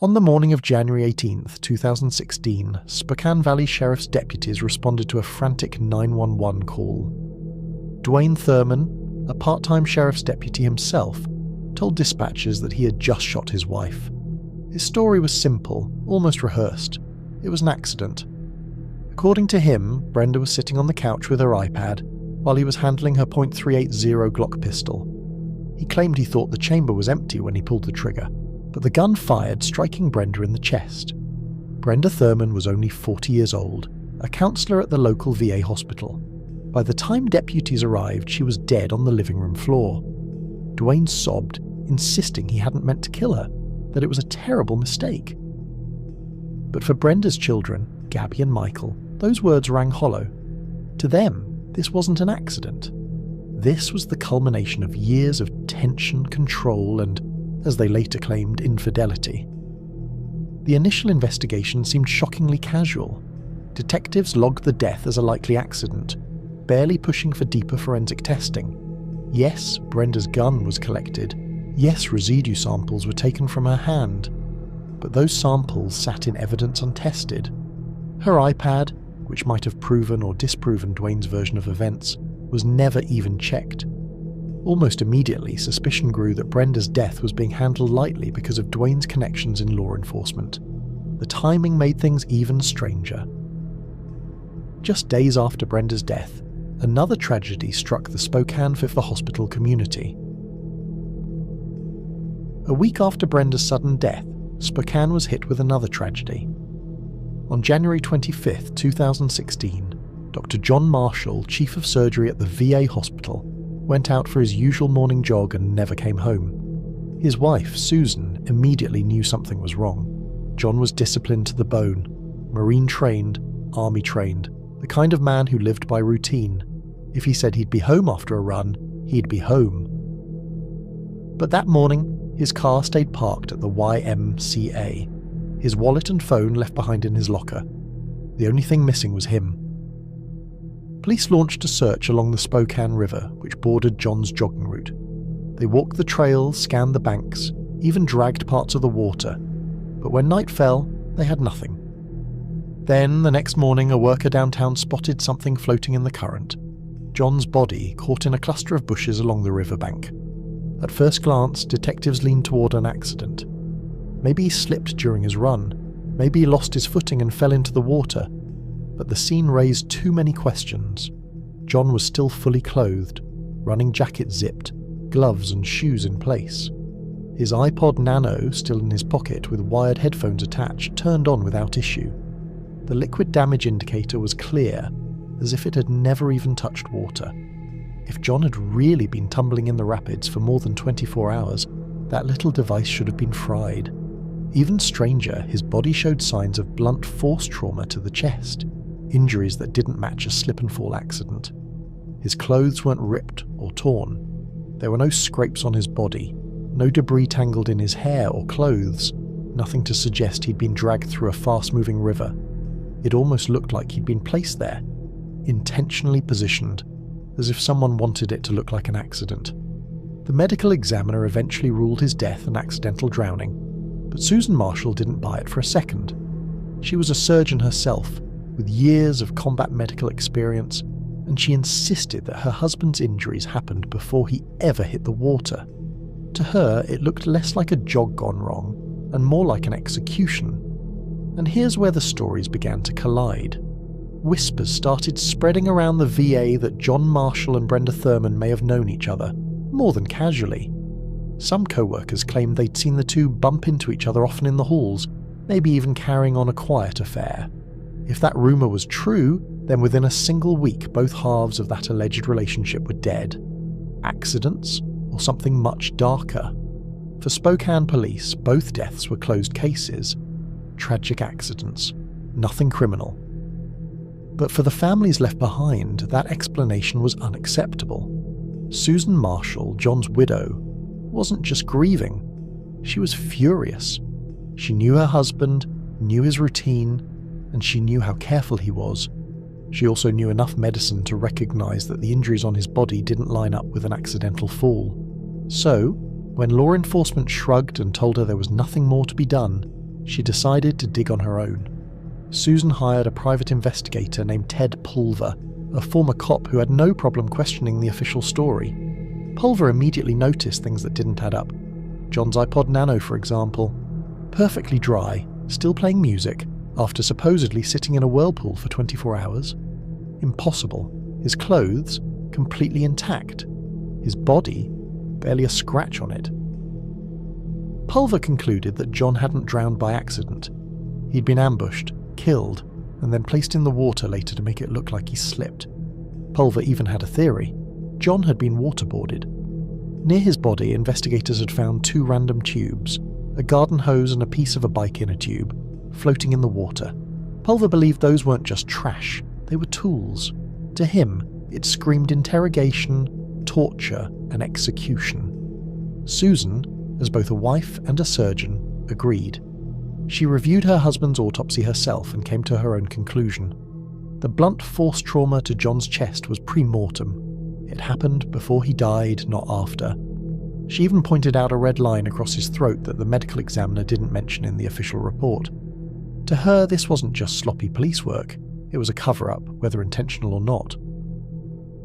On the morning of January 18th, 2016, Spokane Valley Sheriff's deputies responded to a frantic 911 call. Dwayne Thurman, a part-time sheriff's deputy himself, told dispatchers that he had just shot his wife. His story was simple, almost rehearsed. It was an accident. According to him, Brenda was sitting on the couch with her iPad while he was handling her .380 Glock pistol. He claimed he thought the chamber was empty when he pulled the trigger, but the gun fired, striking Brenda in the chest. Brenda Thurman was only 40 years old, a counsellor at the local VA hospital. By the time deputies arrived, she was dead on the living room floor. Dwayne sobbed, insisting he hadn't meant to kill her, that it was a terrible mistake. But for Brenda's children, Gabby and Michael, those words rang hollow. To them, this wasn't an accident. This was the culmination of years of tension, control, and, as they later claimed, infidelity. The initial investigation seemed shockingly casual. Detectives logged the death as a likely accident, barely pushing for deeper forensic testing. Yes, Brenda's gun was collected. Yes, residue samples were taken from her hand. But those samples sat in evidence untested. Her iPad, which might have proven or disproven Dwayne's version of events, was never even checked. Almost immediately, suspicion grew that Brenda's death was being handled lightly because of Dwayne's connections in law enforcement. The timing made things even stranger. Just days after Brenda's death, another tragedy struck the Spokane Fifth Hospital community. A week after Brenda's sudden death, Spokane was hit with another tragedy. On January 25, 2016, Dr. John Marshall, Chief of Surgery at the VA hospital, went out for his usual morning jog and never came home. His wife, Susan, immediately knew something was wrong. John was disciplined to the bone, Marine-trained, Army-trained, the kind of man who lived by routine. If he said he'd be home after a run, he'd be home. But that morning, his car stayed parked at the YMCA, his wallet and phone left behind in his locker. The only thing missing was him. Police launched a search along the Spokane River, which bordered John's jogging route. They walked the trails, scanned the banks, even dragged parts of the water. But when night fell, they had nothing. Then, the next morning, a worker downtown spotted something floating in the current. John's body caught in a cluster of bushes along the riverbank. At first glance, detectives leaned toward an accident. Maybe he slipped during his run. Maybe he lost his footing and fell into the water. But the scene raised too many questions. John was still fully clothed, running jacket zipped, gloves and shoes in place. His iPod Nano, still in his pocket with wired headphones attached, turned on without issue. The liquid damage indicator was clear, as if it had never even touched water. If John had really been tumbling in the rapids for more than 24 hours, that little device should have been fried. Even stranger, his body showed signs of blunt force trauma to the chest, injuries that didn't match a slip-and-fall accident. His clothes weren't ripped or torn. There were no scrapes on his body, no debris tangled in his hair or clothes, nothing to suggest he'd been dragged through a fast-moving river. It almost looked like he'd been placed there, intentionally positioned, as if someone wanted it to look like an accident. The medical examiner eventually ruled his death an accidental drowning, but Susan Marshall didn't buy it for a second. She was a surgeon herself, with years of combat medical experience, and she insisted that her husband's injuries happened before he ever hit the water. To her, it looked less like a jog gone wrong, and more like an execution. And here's where the stories began to collide. Whispers started spreading around the VA that John Marshall and Brenda Thurman may have known each other, more than casually. Some co-workers claimed they'd seen the two bump into each other often in the halls, maybe even carrying on a quiet affair. If that rumour was true, then within a single week both halves of that alleged relationship were dead. Accidents, or something much darker? For Spokane police, both deaths were closed cases. Tragic accidents, nothing criminal. But for the families left behind, that explanation was unacceptable. Susan Marshall, John's widow, wasn't just grieving. She was furious. She knew her husband, knew his routine, and she knew how careful he was. She also knew enough medicine to recognize that the injuries on his body didn't line up with an accidental fall. So, when law enforcement shrugged and told her there was nothing more to be done, she decided to dig on her own. Susan hired a private investigator named Ted Pulver, a former cop who had no problem questioning the official story. Pulver immediately noticed things that didn't add up. John's iPod Nano, for example. Perfectly dry, still playing music, after supposedly sitting in a whirlpool for 24 hours. Impossible. His clothes, completely intact. His body, barely a scratch on it. Pulver concluded that John hadn't drowned by accident. He'd been ambushed, killed, and then placed in the water later to make it look like he slipped. Pulver even had a theory. John had been waterboarded. Near his body, investigators had found 2 random tubes, a garden hose and a piece of a bike inner tube, floating in the water. Pulver believed those weren't just trash, they were tools. To him, it screamed interrogation, torture, and execution. Susan, as both a wife and a surgeon, agreed. She reviewed her husband's autopsy herself and came to her own conclusion. The blunt force trauma to John's chest was pre-mortem. It happened before he died, not after. She even pointed out a red line across his throat that the medical examiner didn't mention in the official report. To her, this wasn't just sloppy police work. It was a cover-up, whether intentional or not.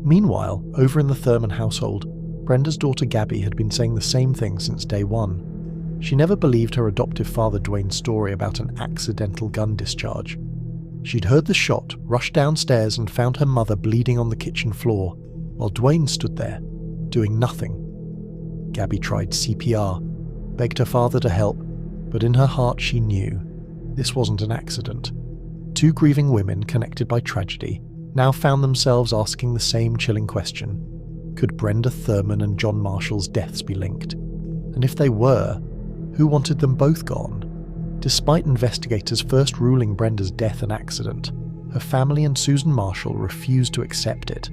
Meanwhile, over in the Thurman household, Brenda's daughter Gabby had been saying the same thing since day one. She never believed her adoptive father Dwayne's story about an accidental gun discharge. She'd heard the shot, rushed downstairs and found her mother bleeding on the kitchen floor, while Dwayne stood there, doing nothing. Gabby tried CPR, begged her father to help, but in her heart she knew this wasn't an accident. 2 grieving women connected by tragedy now found themselves asking the same chilling question. Could Brenda Thurman and John Marshall's deaths be linked? And if they were, who wanted them both gone? Despite investigators first ruling Brenda's death an accident, her family and Susan Marshall refused to accept it,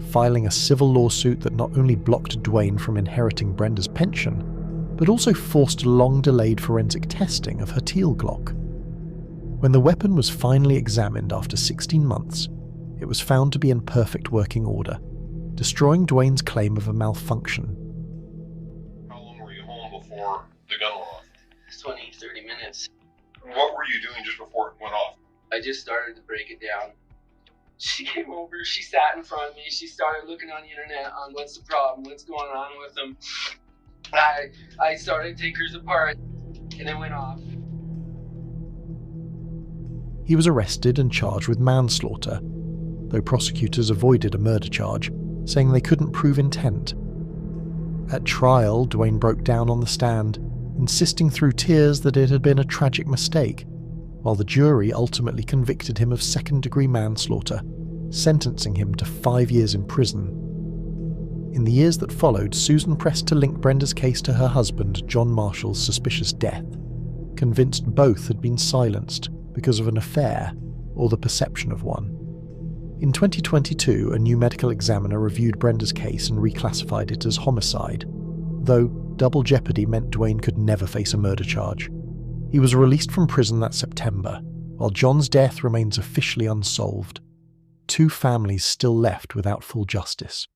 filing a civil lawsuit that not only blocked Dwayne from inheriting Brenda's pension, but also forced long-delayed forensic testing of her Teal Glock. When the weapon was finally examined after 16 months, it was found to be in perfect working order, destroying Dwayne's claim of a malfunction. How long were you home before the gun went off? 20, 30 minutes. What were you doing just before it went off? I just started to break it down. She came over, she sat in front of me, she started looking on the internet on what's the problem, what's going on with them. I started to take hers apart, and it went off. He was arrested and charged with manslaughter, though prosecutors avoided a murder charge, saying they couldn't prove intent. At trial, Dwayne broke down on the stand, insisting through tears that it had been a tragic mistake, while the jury ultimately convicted him of second-degree manslaughter, sentencing him to 5 years in prison. In the years that followed, Susan pressed to link Brenda's case to her husband, John Marshall's suspicious death, convinced both had been silenced because of an affair or the perception of one. In 2022, a new medical examiner reviewed Brenda's case and reclassified it as homicide, though double jeopardy meant Dwayne could never face a murder charge. He was released from prison that September, while John's death remains officially unsolved. 2 families still left without full justice.